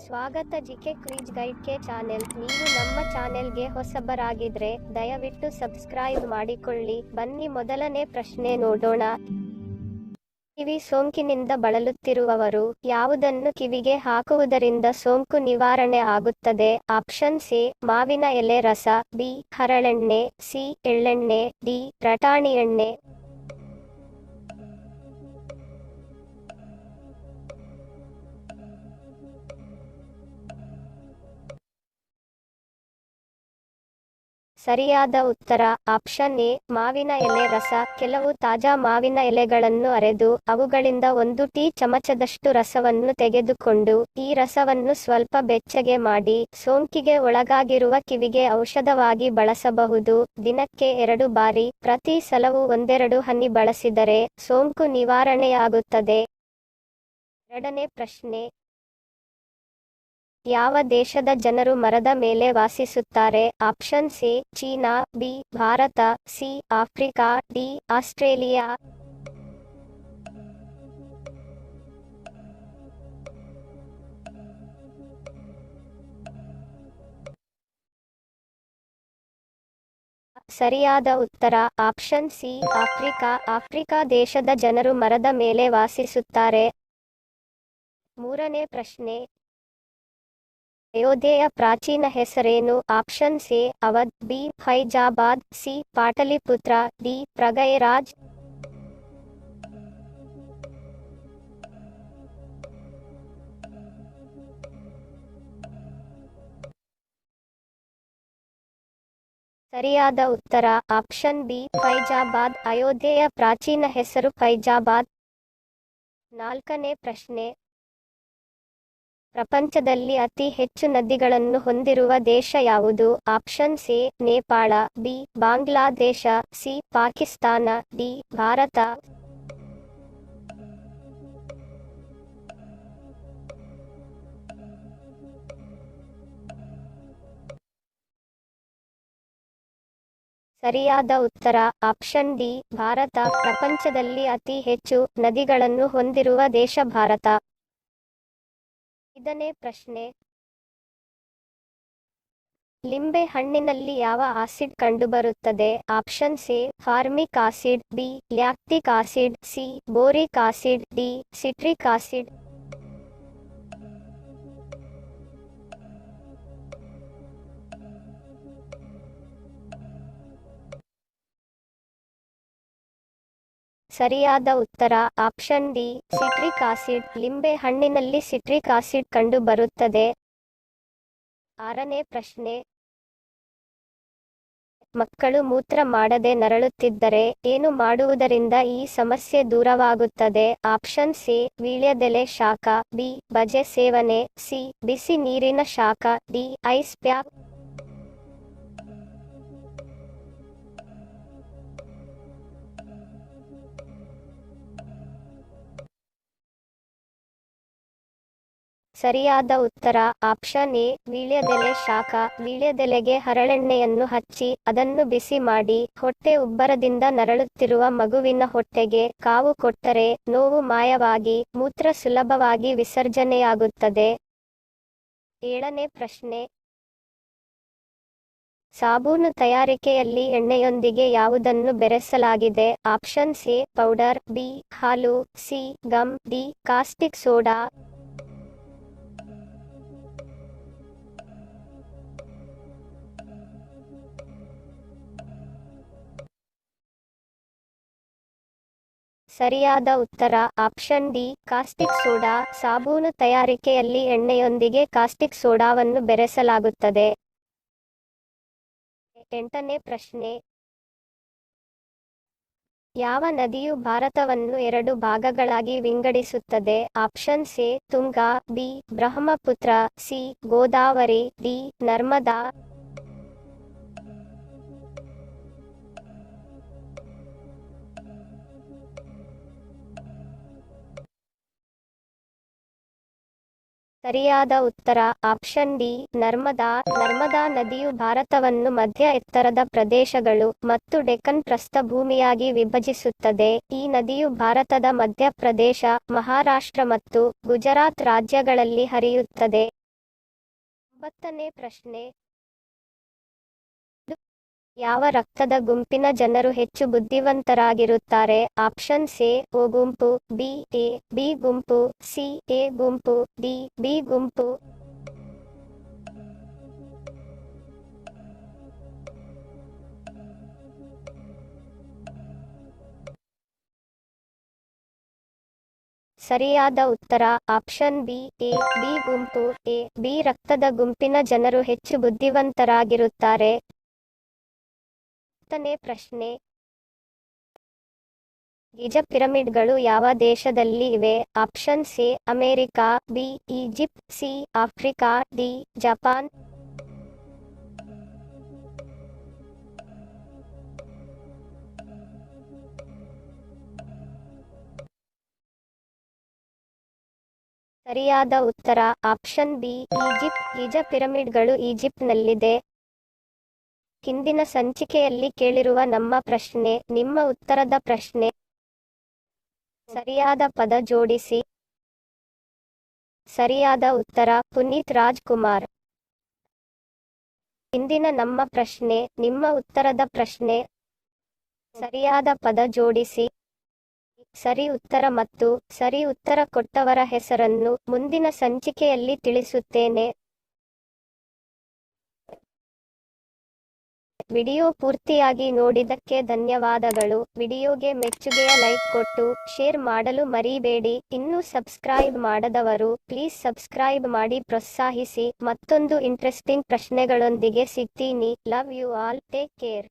ಸ್ವಾಗತ GK quiz guide ಕೆ channel. ನೀವು ನಮ್ಮ ಚಾನೆಲ್ಗೆ ಹೊಸಬರಾಗಿದ್ರೆ ದಯವಿಟ್ಟು ಸಬ್ಸ್ಕ್ರೈಬ್ ಮಾಡಿಕೊಳ್ಳಿ. ಬನ್ನಿ ಮೊದಲನೇ ಪ್ರಶ್ನೆ ನೋಡೋಣ. ಕಿವಿ ಸೋಂಕಿನಿಂದ ಬಳಲುತ್ತಿರುವವರು ಯಾವುದನ್ನು ಕಿವಿಗೆ ಹಾಕುವುದರಿಂದ ಸೋಂಕು ನಿವಾರಣೆ ಆಗುತ್ತದೆ? ಆಪ್ಷನ್ ಸಿ ಮಾವಿನ ಎಲೆ ರಸ, ಬಿ ಹರಳೆಣ್ಣೆ, ಸಿ ಎಳ್ಳೆಣ್ಣೆ, ಡಿ ರಟಾಣಿ ಎಣ್ಣೆ. ಸರಿಯಾದ ಉತ್ತರ ಆಪ್ಷನ್ ಎ ಮಾವಿನ ಎಲೆ ರಸ. ಕೆಲವು ತಾಜಾ ಮಾವಿನ ಎಲೆಗಳನ್ನು ಅರೆದು ಅವುಗಳಿಂದ 1 ಟೀ ಚಮಚದಷ್ಟು ರಸವನ್ನು ತೆಗೆದುಕೊಂಡು ಈ ರಸವನ್ನು ಸ್ವಲ್ಪ ಬೆಚ್ಚಗೆ ಮಾಡಿ ಸೋಂಕಿಗೆ ಒಳಗಾಗಿರುವ ಕಿವಿಗೆ ಔಷಧವಾಗಿ ಬಳಸಬಹುದು. ದಿನಕ್ಕೆ 2 ಬಾರಿ, ಪ್ರತಿ ಸಲವೂ 1-2 ಹನಿ ಬಳಸಿದರೆ ಸೋಂಕು ನಿವಾರಣೆಯಾಗುತ್ತದೆ. ಎರಡನೇ ಪ್ರಶ್ನೆ. ಯಾವ ದೇಶದ ಜನರು ಮರದ ಮೇಲೆ ವಾಸಿಸುತ್ತಾರೆ? Option C China, B Bharat, C Africa, D Australia. ಸರಿಯಾದ ಉತ್ತರ ಆಪ್ಷನ್ ಸಿ ಆಫ್ರಿಕಾ. ಆಫ್ರಿಕಾ ದೇಶದ ಜನರು ಮರದ ಮೇಲೆ ವಾಸಿಸುತ್ತಾರೆ. ಮೂರನೇ ಪ್ರಶ್ನೆ. ಅಯೋಧ್ಯೆಯ ಪ್ರಾಚೀನ ಹೆಸರೇನು? Option C Awadh, B Faizabad, C Pataliputra, D Prayagraj. ಸರಿಯಾದ ಉತ್ತರ ಆಪ್ಷನ್ ಬಿ ಫೈಜಾಬಾದ್. ಅಯೋಧ್ಯೆಯ ಪ್ರಾಚೀನ ಹೆಸರು ಫೈಜಾಬಾದ್. ನಾಲ್ಕನೇ ಪ್ರಶ್ನೆ. ಪ್ರಪಂಚದಲ್ಲಿ ಅತಿ ಹೆಚ್ಚು ನದಿಗಳನ್ನು ಹೊಂದಿರುವ ದೇಶ ಯಾವುದು? Option C Nepal, B Bangladesh, C Pakistan, D Bharat. ಸರಿಯಾದ ಉತ್ತರ ಆಪ್ಷನ್ ಡಿ ಭಾರತ. ಪ್ರಪಂಚದಲ್ಲಿ ಅತಿ ಹೆಚ್ಚು ನದಿಗಳನ್ನು ಹೊಂದಿರುವ ದೇಶ ಭಾರತ. ಐದನೇ ಪ್ರಶ್ನೆ. ಲಿಂಬೆ ಹಣ್ಣಿನಲ್ಲಿ ಯಾವ ಆಸಿಡ್ ಕಂಡುಬರುತ್ತದೆ? Option C formic acid, B lactic acid, C boric acid, D citric acid. ಸರಿಯಾದ ಉತ್ತರ ಆಪ್ಷನ್ ಡಿ ಸಿಟ್ರಿಕ್ ಆಸಿಡ್. ಲಿಂಬೆ ಹಣ್ಣಿನಲ್ಲಿ ಸಿಟ್ರಿಕ್ ಆಸಿಡ್ ಕಂಡು ಬರುತ್ತದೆ. ಆರನೇ ಪ್ರಶ್ನೆ. ಮಕ್ಕಳು ಮೂತ್ರ ಮಾಡದೆ ನರಳುತ್ತಿದ್ದರೆ ಏನು ಮಾಡುವುದರಿಂದ ಈ ಸಮಸ್ಯೆ ದೂರವಾಗುತ್ತದೆ? ಆಪ್ಷನ್ ಸಿ ವೀಳ್ಯದೆಲೆ ಶಾಖ, ಬಿ ಬಜೆ ಸೇವನೆ, ಸಿ ಬಿಸಿ ನೀರಿನ ಶಾಖ, ಡಿ ಐಸ್ ಪ್ಯಾಕ್. ಸರಿಯಾದ ಉತ್ತರ ಆಪ್ಷನ್ ಎ ವೀಳ್ಯದೆಲೆ ಶಾಖ. ವೀಳ್ಯದೆಲೆಗೆ ಹರಳೆಣ್ಣೆಯನ್ನು ಹಚ್ಚಿ ಅದನ್ನು ಬಿಸಿ ಮಾಡಿ ಹೊಟ್ಟೆ ಉಬ್ಬರದಿಂದ ನರಳುತ್ತಿರುವ ಮಗುವಿನ ಹೊಟ್ಟೆಗೆ ಕಾವು ಕೊಟ್ಟರೆ ನೋವು ಮಾಯವಾಗಿ ಮೂತ್ರ ಸುಲಭವಾಗಿ ವಿಸರ್ಜನೆಯಾಗುತ್ತದೆ. ಏಳನೇ ಪ್ರಶ್ನೆ. ಸಾಬೂನು ತಯಾರಿಕೆಯಲ್ಲಿ ಎಣ್ಣೆಯೊಂದಿಗೆ ಯಾವುದನ್ನು ಬೆರೆಸಲಾಗಿದೆ? ಆಪ್ಷನ್ ಸಿ ಪೌಡರ್, ಬಿ ಹಾಲು, C gum, D caustic soda. ಸರಿಯಾದ ಉತ್ತರ ಆಪ್ಷನ್ ಡಿ ಕಾಸ್ಟಿಕ್ ಸೋಡಾ. ಸಾಬೂನು ತಯಾರಿಕೆಯಲ್ಲಿ ಎಣ್ಣೆಯೊಂದಿಗೆ ಕಾಸ್ಟಿಕ್ ಸೋಡಾವನ್ನು ಬೆರೆಸಲಾಗುತ್ತದೆ. ಎಂಟನೇ ಪ್ರಶ್ನೆ. ಯಾವ ನದಿಯು ಭಾರತವನ್ನು 2 ಭಾಗಗಳಾಗಿ ವಿಂಗಡಿಸುತ್ತದೆ? Option C Tunga, B Brahmaputra, C Godavari, D Narmada. ಸರಿಯಾದ ಉತ್ತರ ಆಪ್ಷನ್ ಡಿ ನರ್ಮದಾ. ನರ್ಮದಾ ನದಿಯು ಭಾರತವನ್ನು ಮಧ್ಯ ಎತ್ತರದ ಪ್ರದೇಶಗಳು ಮತ್ತು ಡೆಕ್ಕನ್ ಪ್ರಸ್ಥಭೂಮಿಯಾಗಿ ವಿಭಜಿಸುತ್ತದೆ. ಈ ನದಿಯು ಭಾರತದ ಮಧ್ಯಪ್ರದೇಶ, ಮಹಾರಾಷ್ಟ್ರ ಮತ್ತು ಗುಜರಾತ್ ರಾಜ್ಯಗಳಲ್ಲಿ ಹರಿಯುತ್ತದೆ. 9ನೇ ಪ್ರಶ್ನೆ. ಯಾವ ರಕ್ತದ ಗುಂಪಿನ ಜನರು ಹೆಚ್ಚು ಬುದ್ಧಿವಂತರಾಗಿರುತ್ತಾರೆ? ಆಪ್ಷನ್ಸ್: ಎ ಓ ಗುಂಪು, ಬಿ ಎ ಬಿ ಗುಂಪು, ಸಿ ಎ ಗುಂಪು, ಡಿ ಬಿ ಗುಂಪು. ಸರಿಯಾದ ಉತ್ತರ ಆಪ್ಷನ್ ಬಿ ಎ ಬಿ ಗುಂಪು. ಎ ಬಿ ರಕ್ತದ ಗುಂಪಿನ ಜನರು ಹೆಚ್ಚು ಬುದ್ಧಿವಂತರಾಗಿರುತ್ತಾರೆ. 10ನೇ ಪ್ರಶ್ನೆ. ಗಿಜ ಪಿರಮಿಡ್ಗಳು ಯಾವ ದೇಶದಲ್ಲಿ ಇವೆ? Options: A America, B Egypt, C Africa, D Japan. ಸರಿಯಾದ ಉತ್ತರ ಆಪ್ಷನ್ ಬಿ ಈಜಿಪ್ಟ್. ಗಿಜ ಪಿರಮಿಡ್ಗಳು ಈಜಿಪ್ಟ್ನಲ್ಲಿದೆ. ಹಿಂದಿನ ಸಂಚಿಕೆಯಲ್ಲಿ ಕೇಳಿರುವ ನಮ್ಮ ಪ್ರಶ್ನೆ, ನಿಮ್ಮ ಉತ್ತರದ ಪ್ರಶ್ನೆ. ಸರಿಯಾದ ಪದ ಜೋಡಿಸಿ. ಸರಿಯಾದ ಉತ್ತರ ಪುನೀತ್ ರಾಜ್ಕುಮಾರ್. ಹಿಂದಿನ ನಮ್ಮ ಪ್ರಶ್ನೆ, ನಿಮ್ಮ ಉತ್ತರದ ಪ್ರಶ್ನೆ. ಸರಿಯಾದ ಪದ ಜೋಡಿಸಿ. ಸರಿ ಉತ್ತರ ಮತ್ತು ಸರಿ ಉತ್ತರ ಕೊಟ್ಟವರ ಹೆಸರನ್ನು ಮುಂದಿನ ಸಂಚಿಕೆಯಲ್ಲಿ ತಿಳಿಸುತ್ತೇನೆ. ವಿಡಿಯೋ ಪೂರ್ತಿಯಾಗಿ ನೋಡಿದ್ದಕ್ಕೆ ಧನ್ಯವಾದಗಳು. ವಿಡಿಯೋಗೆ ಮೆಚ್ಚುಗೆಯ ಲೈಕ್ ಕೊಟ್ಟು ಶೇರ್ ಮಾಡಲು ಮರಿಬೇಡಿ. ಇನ್ನೂ ಸಬ್ಸ್ಕ್ರೈಬ್ ಮಾಡದವರು ಪ್ಲೀಸ್ ಸಬ್ಸ್ಕ್ರೈಬ್ ಮಾಡಿ ಪ್ರೋತ್ಸಾಹಿಸಿ. ಮತ್ತೊಂದು ಇಂಟ್ರೆಸ್ಟಿಂಗ್ ಪ್ರಶ್ನೆಗಳೊಂದಿಗೆ ಸಿಗ್ತೀನಿ. Love you all. Take care.